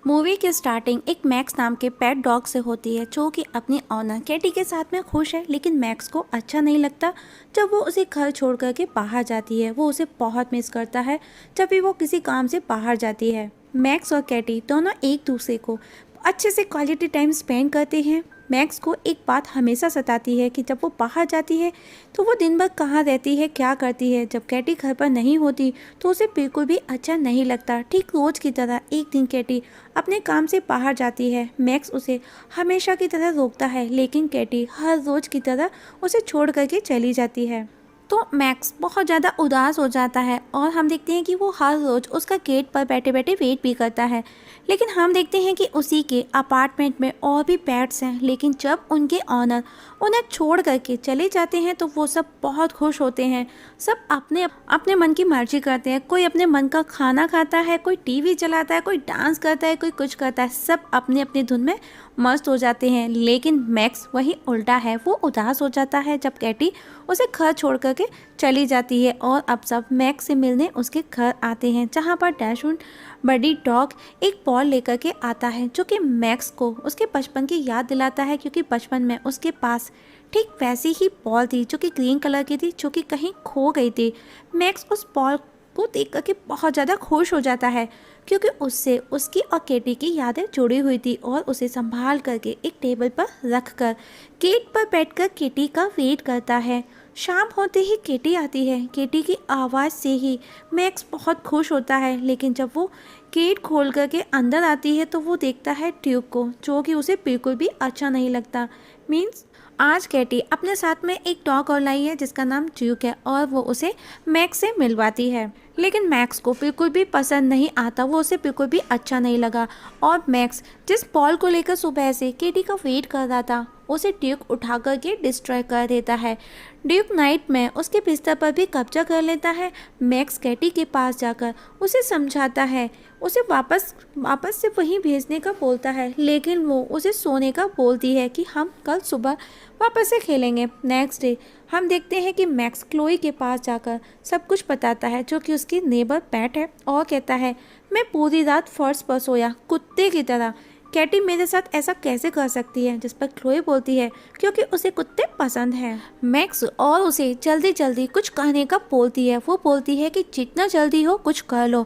Movie की starting एक max नाम के पेट डॉग से होती है जो कि अपनी ऑनर कैटी के साथ में खुश है, लेकिन मैक्स को अच्छा नहीं लगता जब वो उसे घर छोड़ करके बाहर जाती है। वो उसे बहुत मिस करता है जब भी वो किसी काम से बाहर जाती है। मैक्स और कैटी दोनों एक दूसरे को अच्छे से क्वालिटी टाइम स्पेंड करते हैं। मैक्स को एक बात हमेशा सताती है कि जब वो बाहर जाती है तो वो दिन भर कहाँ रहती है, क्या करती है। जब कैटी घर पर नहीं होती तो उसे बिल्कुल भी अच्छा नहीं लगता। ठीक रोज की तरह एक दिन कैटी अपने काम से बाहर जाती है। मैक्स उसे हमेशा की तरह रोकता है, लेकिन कैटी हर रोज की तरह उसे छोड़ करके चली जाती है। तो मैक्स बहुत ज़्यादा उदास हो जाता है और हम देखते हैं कि वो हर रोज़ उसका गेट पर बैठे बैठे वेट भी करता है। लेकिन हम देखते हैं कि उसी के अपार्टमेंट में और भी पेट्स हैं, लेकिन जब उनके ऑनर उन्हें छोड़ करके चले जाते हैं तो वो सब बहुत खुश होते हैं। सब अपने अपने मन की मर्जी करते हैं। कोई अपने मन का खाना खाता है, कोई टीवी चलाता है, कोई डांस करता है, कोई कुछ करता है। सब अपने अपनी धुन में मस्त हो जाते हैं। लेकिन मैक्स वही उल्टा है, वो उदास हो जाता है जब कैटी उसे घर छोड़ करके चली जाती है। और अब सब मैक्स से मिलने उसके घर आते हैं, जहाँ पर डैशून बड़ी डॉग एक बॉल लेकर के आता है जो कि मैक्स को उसके बचपन की याद दिलाता है, क्योंकि बचपन में उसके पास ठीक वैसी ही बॉल थी जो कि ग्रीन कलर की थी, जो कि कहीं खो गई थी। मैक्स उस बॉल को देख करके बहुत ज़्यादा खुश हो जाता है, क्योंकि उससे उसकी और केटी की यादें जुड़ी हुई थी। और उसे संभाल करके एक टेबल पर रख कर गेट पर बैठकर केटी का वेट करता है। शाम होते ही केटी आती है। केटी की आवाज़ से ही मैक्स बहुत खुश होता है, लेकिन जब वो गेट खोल करके अंदर आती है तो वो देखता है ट्यूब को, जो कि उसे बिल्कुल भी अच्छा नहीं लगता। मीन्स आज कैटी अपने साथ में एक डॉग और लाई है जिसका नाम ड्यूक है, और वो उसे मैक्स से मिलवाती है। लेकिन मैक्स को बिल्कुल भी पसंद नहीं आता, वो उसे बिल्कुल भी अच्छा नहीं लगा। और मैक्स जिस बॉल को लेकर सुबह से केटी का वेट कर रहा था, उसे ड्यूक उठा करके डिस्ट्रॉय कर देता है। ड्यूक नाइट में उसके बिस्तर पर भी कब्जा कर लेता है। मैक्स कैटी के पास जाकर उसे समझाता है, उसे वापस से वहीं भेजने का बोलता है, लेकिन वो उसे सोने का बोलती है कि हम कल सुबह वापस से खेलेंगे। नेक्स्ट डे हम देखते हैं कि मैक्स क्लोई के पास जाकर सब कुछ बताता है, जो कि उसकी नेबर पेट है, और कहता है मैं पूरी रात फर्श पर सोया कुत्ते की तरह। कैटी मेरे साथ ऐसा कैसे कर सकती है? जिस पर क्लोई बोलती है क्योंकि उसे कुत्ते पसंद हैं। मैक्स और उसे जल्दी जल्दी कुछ कहने का बोलती है। वो बोलती है कि जितना जल्दी हो कुछ कर लो,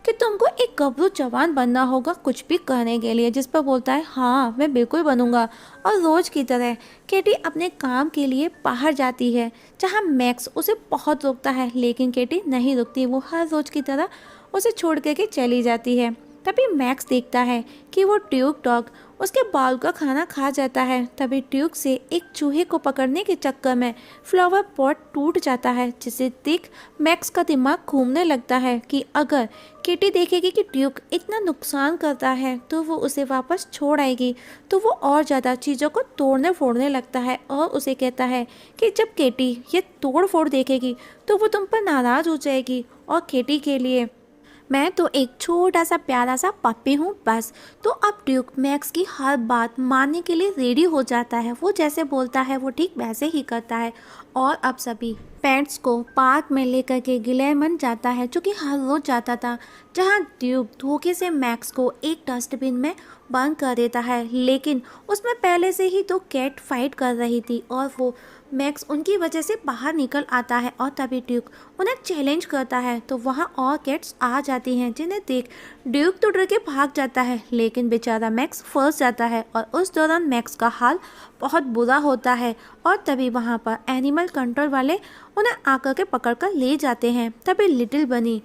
कि तुमको एक गबरू जवान बनना होगा कुछ भी कहने के लिए। जिस पर बोलता है हाँ मैं बिल्कुल बनूंगा। और रोज की तरह केटी अपने काम के लिए बाहर जाती है, जहाँ मैक्स उसे बहुत रोकता है, लेकिन केटी नहीं रुकती। वो हर रोज की तरह उसे छोड़ करके चली जाती है। तभी मैक्स देखता है कि वो ड्यूक डॉग उसके बाल का खाना खा जाता है। तभी ड्यूक से एक चूहे को पकड़ने के चक्कर में फ्लावर पॉट टूट जाता है, जिसे देख मैक्स का दिमाग घूमने लगता है कि अगर केटी देखेगी कि ड्यूक इतना नुकसान करता है तो वो उसे वापस छोड़ आएगी। तो वो और ज़्यादा चीज़ों को तोड़ने फोड़ने लगता है और उसे कहता है कि जब केटी ये तोड़ फोड़ देखेगी तो वो तुम पर नाराज़ हो जाएगी, और केटी के लिए मैं तो एक छोटा सा प्यारा सा पप्पी हूँ बस। तो अब ड्यूक मैक्स की हर बात मानने के लिए रेडी हो जाता है। वो जैसे बोलता है वो ठीक वैसे ही करता है। और अब सभी पेट्स को पार्क में लेकर के गिलेमन जाता है, जो कि हर रोज जाता था, जहाँ ड्यूक धोखे से मैक्स को एक डस्टबिन में बंद कर देता है। लेकिन उसमें पहले से ही दो कैट फाइट कर रही थी और वो मैक्स उनकी वजह से बाहर निकल आता है। और तभी ड्यूक उन्हें चैलेंज करता है, तो वहाँ और कैट्स आ जाती हैं, जिन्हें देख ड्यूक तो डर के भाग जाता है, लेकिन बेचारा मैक्स फंस जाता है। और उस दौरान मैक्स का हाल बहुत बुरा होता है। और तभी वहाँ पर एनिमल कंट्रोल वाले उन्हें आकर के पकड़ कर ले जाते हैं। तभी लिटिल बनी,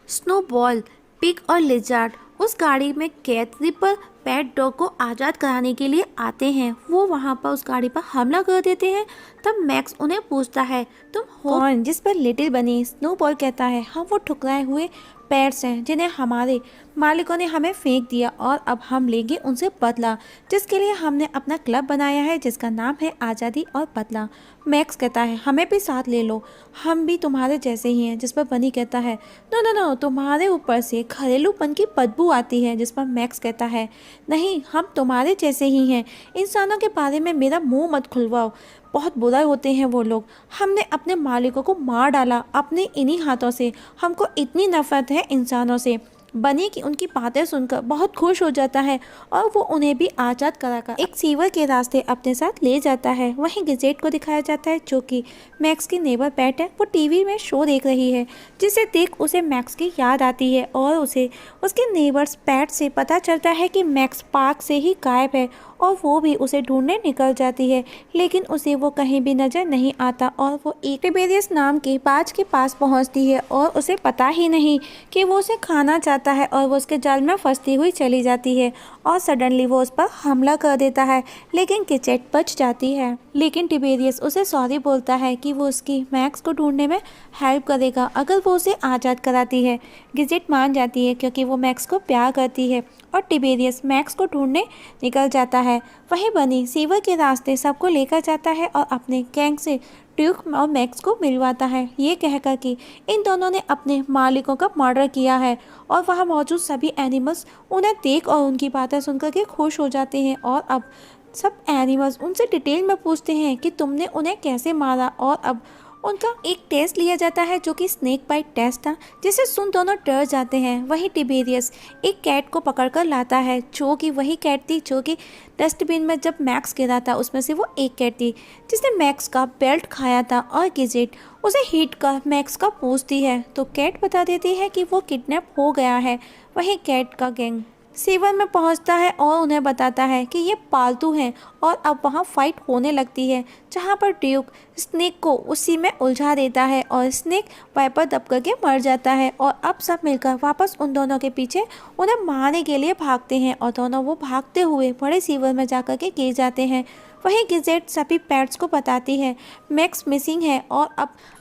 स्नोबॉल, पिग और लिजार्ड उस गाड़ी में कैद रिपर पेट डॉग को आज़ाद कराने के लिए आते हैं। वो वहाँ पर उस गाड़ी पर हमला कर देते हैं। तब मैक्स उन्हें पूछता है तुम हो कौन? जिस पर लिटिल बनी स्नोबॉल कहता है हम वो ठुकराए हुए पेट्स हैं जिन्हें हमारे मालिकों ने हमें फेंक दिया, और अब हम लेंगे उनसे बदला, जिसके लिए हमने अपना क्लब बनाया है जिसका नाम है आज़ादी और बदला। मैक्स कहता है हमें भी साथ ले लो, हम भी तुम्हारे जैसे ही हैं। जिस पर बनी कहता है नो नो नो, तुम्हारे ऊपर से घरेलूपन की बदबू आती है। जिस पर मैक्स कहता है नहीं, हम तुम्हारे जैसे ही हैं, इंसानों के बारे में मेरा मुंह मत खुलवाओ, बहुत बुरा होते हैं वो लोग। हमने अपने मालिकों को मार डाला अपने इन्हीं हाथों से, हमको इतनी नफरत है इंसानों से। बनी की उनकी बातें सुनकर बहुत खुश हो जाता है और वो उन्हें भी आज़ाद कराकर एक सीवर के रास्ते अपने साथ ले जाता है। वहीं गिजेट को दिखाया जाता है जो कि मैक्स की नेबर पेट है। वो टीवी में शो देख रही है जिसे देख उसे मैक्स की याद आती है और उसे उसके नेबर्स पेट से पता चलता है कि मैक्स पार्क से ही गायब है और वो भी उसे ढूंढने निकल जाती है, लेकिन उसे वो कहीं भी नजर नहीं आता और वो एक टिबेरियस नाम के बाज के पास पहुंचती है और उसे पता ही नहीं कि वो उसे खाना चाहता है और वो उसके जाल में फंसती हुई चली जाती है और सडनली वो उस पर हमला कर देता है, लेकिन गिजेट बच जाती है। लेकिन टिबेरियस उसे सॉरी बोलता है कि वो उसकी मैक्स को ढूंढने में हेल्प करेगा अगर वो उसे आज़ाद कराती है। गिजेट मान जाती है क्योंकि वो मैक्स को प्यार करती है और टिबेरियस मैक्स को ढूंढने निकल जाता है। वहीं बनी सीवर के रास्ते सबको लेकर जाता है और अपने गैंग से ड्यूक और मैक्स को मिलवाता है, ये कहकर कि इन दोनों ने अपने मालिकों का मर्डर किया है। और वहाँ मौजूद सभी एनिमल्स उन्हें देख और उनकी बातें सुनकर के खुश हो जाते हैं और अब सब एनिमल्स उनसे डिटेल में पूछते हैं कि तुमने उन्हें कैसे मारा। और अब उनका एक टेस्ट लिया जाता है जो कि स्नेक बाइट टेस्ट था, जिसे सुन दोनों डर जाते हैं। वहीं टिबेरियस एक कैट को पकड़कर लाता है जो कि वही कैट थी जो कि डस्टबिन में जब मैक्स गिरा था उसमें से वो एक कैट थी जिसने मैक्स का बेल्ट खाया था। और गिजेट उसे हिट कर मैक्स का पूछती है तो कैट बता देती है कि वो किडनैप हो गया है। वहीं कैट का गैंग सीवर में पहुंचता है और उन्हें बताता है कि ये पालतू हैं और अब वहां फाइट होने लगती है जहां पर ड्यूक स्नेक को उसी में उलझा देता है और स्नेक वाइपर दब करके मर जाता है। और अब सब मिलकर वापस उन दोनों के पीछे उन्हें मारने के लिए भागते हैं और दोनों वो भागते हुए बड़े सीवर में जाकर के गिर जाते हैं। वहीं गिजेट सभी पेट्स को बताती है मैक्स मिसिंग है और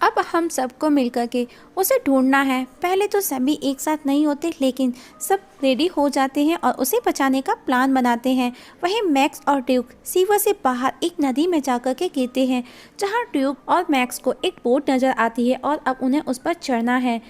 अब हम सबको मिलकर के उसे ढूंढना है। पहले तो सभी एक साथ नहीं होते लेकिन सब रेडी हो जाते हैं और उसे बचाने का प्लान बनाते हैं। वहीं मैक्स और ड्यूक सीवर से बाहर एक नदी में जाकर के गिरते हैं जहां ड्यूक और मैक्स को एक बोट नज़र आती है और अब उन्हें उस पर चढ़ना है।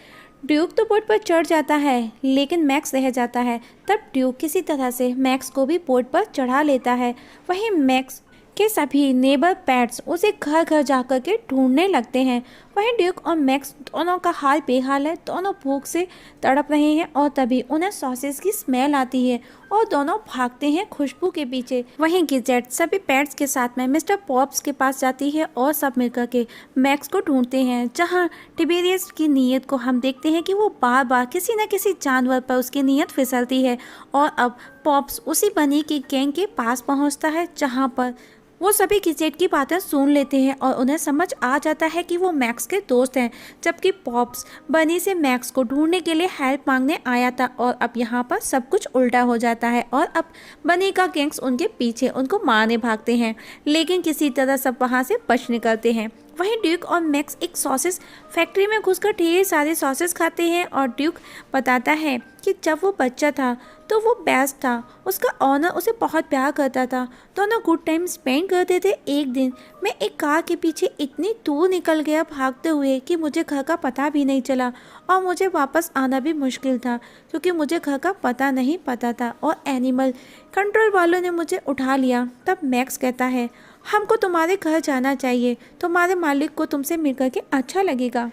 ड्यूक तो बोट पर चढ़ जाता है लेकिन मैक्स रह जाता है। तब ड्यूक किसी तरह से मैक्स को भी बोट पर चढ़ा लेता है। वहीं मैक्स के सभी नेबर पैट्स उसे घर घर जाकर के ढूंढने लगते हैं। वहीं ड्यूक और मैक्स दोनों का हाल बेहाल है, दोनों भूख से तड़प रहे हैं और तभी उन्हें सॉसेज की स्मेल आती है और दोनों भागते हैं खुशबू के पीछे। वहीं गिजेट सभी पेट्स के साथ में मिस्टर पॉप्स के पास जाती है और सब मिलकर के मैक्स को ढूंढते हैं। जहां टिबेरियस की नीयत को हम देखते हैं कि वो बार बार किसी न किसी जानवर पर उसकी नीयत फिसलती है और अब पॉप्स उसी बनी की गैंग के पास पहुंचता है जहां पर वो सभी गिजेट की बातें सुन लेते हैं और उन्हें समझ आ जाता है कि वो मैक्स के दोस्त हैं, जबकि पॉप्स बनी से मैक्स को ढूंढने के लिए हेल्प मांगने आया था। और अब यहाँ पर सब कुछ उल्टा हो जाता है और अब बनी का गैंग्स उनके पीछे उनको मारने भागते हैं, लेकिन किसी तरह सब वहाँ से बच निकलते हैं। वहीं ड्यूक और मैक्स एक सॉसेस फैक्ट्री में घुसकर ढेर सारे सॉसेस खाते हैं और ड्यूक बताता है कि जब वो बच्चा था तो वो बेस्ट था, उसका ऑनर उसे बहुत प्यार करता था, दोनों गुड टाइम स्पेंड करते थे। एक दिन मैं एक कार के पीछे इतनी दूर निकल गया भागते हुए कि मुझे घर का पता भी नहीं चला और मुझे वापस आना भी मुश्किल था क्योंकि मुझे घर का पता नहीं पता था और एनिमल कंट्रोल वालों ने मुझे उठा लिया। तब मैक्स कहता है हमको तुम्हारे घर जाना चाहिए, तुम्हारे मालिक को तुमसे मिलकर के अच्छा लगेगा।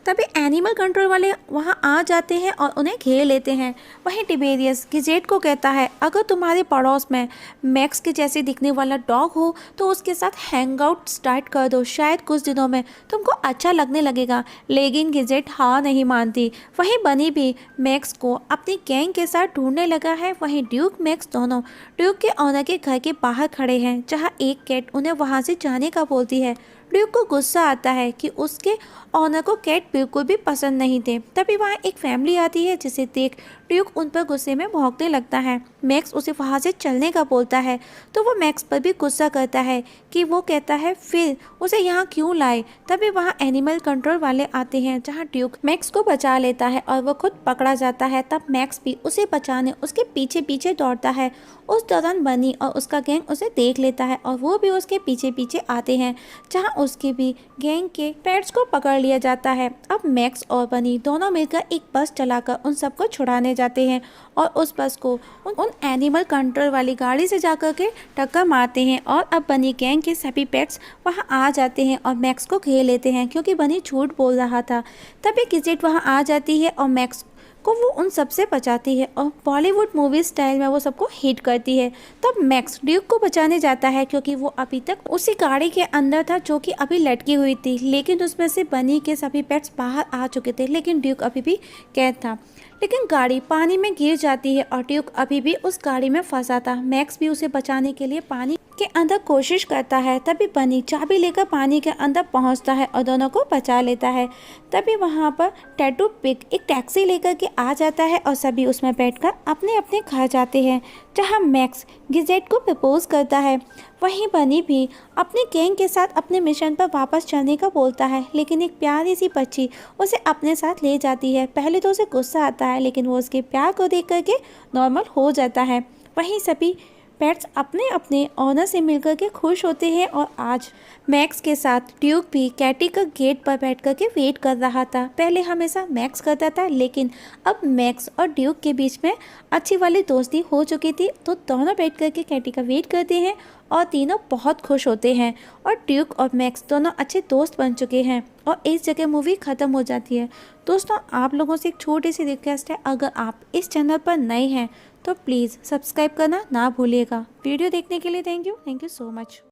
तभी एनिमल कंट्रोल वाले वहां आ जाते हैं और उन्हें घेर लेते हैं। वहीं टिबेरियस गिजेट को कहता है अगर तुम्हारे पड़ोस में मैक्स के जैसे दिखने वाला डॉग हो तो उसके साथ हैंग आउट स्टार्ट कर दो, शायद कुछ दिनों में तुमको अच्छा लगने लगेगा। लेकिन गिजेट हार नहीं मानती। वहीं बनी भी मैक्स को अपनी गैंग के साथ ढूंढने लगा है। वहीं ड्यूक मैक्स दोनों ड्यूक के ऑनर के घर के बाहर खड़े हैं जहाँ एक कैट उन्हें वहाँ से जाने का बोलती है। ड्यूक को गुस्सा आता है कि उसके ऑनर को कैट बिल्कुल भी पसंद नहीं थे। तभी वहाँ एक फैमिली आती है जिसे देख ड्यूक उन पर गुस्से में भौंकने लगता है। मैक्स उसे वहाँ से चलने का बोलता है तो वो मैक्स पर भी गुस्सा करता है कि वो कहता है फिर उसे यहाँ क्यों लाए। तभी वहाँ एनिमल कंट्रोल वाले आते हैं जहाँ ड्यूक मैक्स को बचा लेता है और वो खुद पकड़ा जाता है। तब मैक्स भी उसे बचाने उसके पीछे पीछे दौड़ता है। उस दौरान बनी और उसका गैंग उसे देख लेता है और वो भी उसके पीछे पीछे आते हैं जहाँ उसके भी गैंग के पेट्स को पकड़ लिया जाता है। अब मैक्स और बनी दोनों मिलकर एक बस चलाकर उन सबको छुड़ाने जाते हैं और उस बस को उन एनिमल कंट्रोल वाली गाड़ी से जाकर के टक्कर मारते हैं। और अब बनी गैंग के सभी पेट्स वहां आ जाते हैं और मैक्स को घेर लेते हैं क्योंकि बनी झूठ बोल रहा था। तभी गिजेट वहां आ जाती है और मैक्स को वो उन सबसे बचाती है और बॉलीवुड मूवी स्टाइल में वो सबको हिट करती है। तब मैक्स ड्यूक को बचाने जाता है क्योंकि वो अभी तक उसी गाड़ी के अंदर था जो कि अभी लटकी हुई थी, लेकिन उसमें से बनी के सभी पेट्स बाहर आ चुके थे, लेकिन ड्यूक अभी भी कैद था। लेकिन गाड़ी पानी में गिर जाती है और ड्यूक अभी भी उस गाड़ी में फंसा था। मैक्स भी उसे बचाने के लिए पानी के अंदर कोशिश करता है। तभी बनी चाबी लेकर पानी के अंदर पहुंचता है और दोनों को बचा लेता है। तभी वहां पर टैटू पिग एक टैक्सी लेकर के आ जाता है और सभी उसमें बैठकर अपने अपने घर जाते हैं, जहां मैक्स गिजेट को प्रपोज करता है। वहीं बनी भी अपने गैंग के साथ अपने मिशन पर वापस चलने का बोलता है, लेकिन एक प्यारी सी बच्ची उसे अपने साथ ले जाती है। पहले तो उसे गुस्सा आता है, लेकिन वो उसके प्यार को देख करके नॉर्मल हो जाता है। वहीं सभी पेट्स अपने अपने ऑनर से मिलकर के खुश होते हैं और आज मैक्स के साथ ड्यूक भी कैटी का गेट पर बैठ कर के वेट कर रहा था। पहले हमेशा मैक्स करता था, लेकिन अब मैक्स और ड्यूक के बीच में अच्छी वाली दोस्ती हो चुकी थी, तो दोनों बैठ कर के कैटी का वेट करते हैं और तीनों बहुत खुश होते हैं और ड्यूक और मैक्स दोनों अच्छे दोस्त बन चुके हैं और इस जगह मूवी ख़त्म हो जाती है। दोस्तों, आप लोगों से एक छोटी सी रिक्वेस्ट है, अगर आप इस चैनल पर नए हैं तो प्लीज़ सब्सक्राइब करना ना भूलिएगा। वीडियो देखने के लिए थैंक यू सो मच।